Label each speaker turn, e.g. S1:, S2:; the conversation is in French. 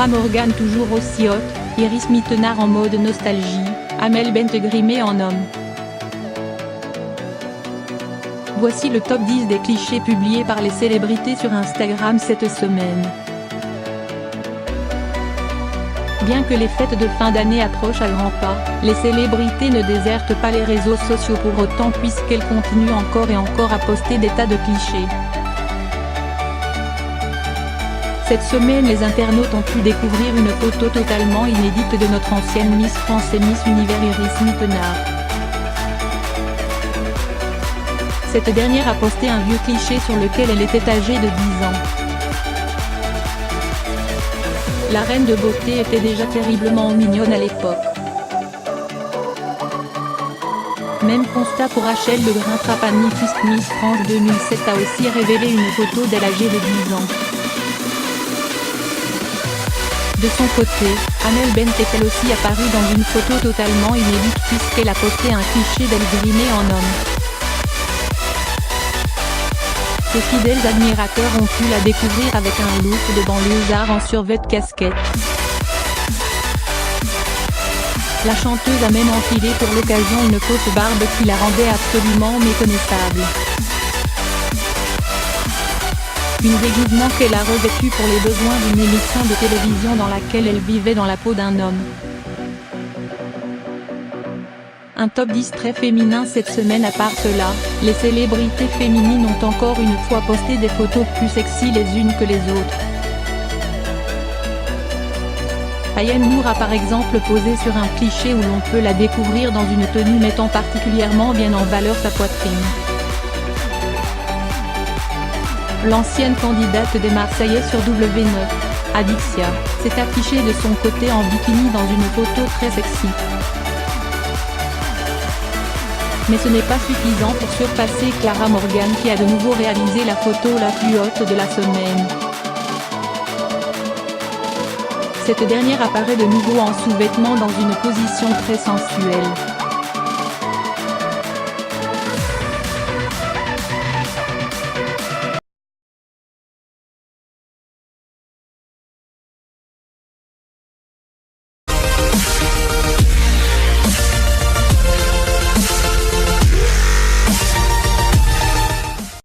S1: Clara Morgan toujours aussi hot, Iris Mittenard en mode nostalgie, Amel Bent grimée en homme. Voici le top 10 des clichés publiés par les célébrités sur Instagram cette semaine. Bien que les fêtes de fin d'année approchent à grands pas, les célébrités ne désertent pas les réseaux sociaux pour autant puisqu'elles continuent encore et encore à poster des tas de clichés. Cette semaine les internautes ont pu découvrir une photo totalement inédite de notre ancienne Miss France et Miss Univers Iris Mittenard. Cette dernière a posté un vieux cliché sur lequel elle était âgée de 10 ans. La reine de beauté était déjà terriblement mignonne à l'époque. Même constat pour Rachel Legrand-Trapani puisque Miss France 2007 a aussi révélé une photo d'elle âgée de 10 ans. De son côté, Amel Bent est elle aussi apparue dans une photo totalement inédite puisqu'elle a posté un cliché d'elle grimée en homme. Ses fidèles admirateurs ont pu la découvrir avec un look de banlieusard en survêt-casquette. La chanteuse a même enfilé pour l'occasion une fausse barbe qui la rendait absolument méconnaissable. Une déguisement qu'elle a revêtu pour les besoins d'une émission de télévision dans laquelle elle vivait dans la peau d'un homme. Un top 10 très féminin cette semaine. À part cela, les célébrités féminines ont encore une fois posté des photos plus sexy les unes que les autres. Ayane Nour a par exemple posé sur un cliché où l'on peut la découvrir dans une tenue mettant particulièrement bien en valeur sa poitrine. L'ancienne candidate des Marseillais sur W9, Adixia, s'est affichée de son côté en bikini dans une photo très sexy. Mais ce n'est pas suffisant pour surpasser Clara Morgan qui a de nouveau réalisé la photo la plus haute de la semaine. Cette dernière apparaît de nouveau en sous-vêtements dans une position très sensuelle.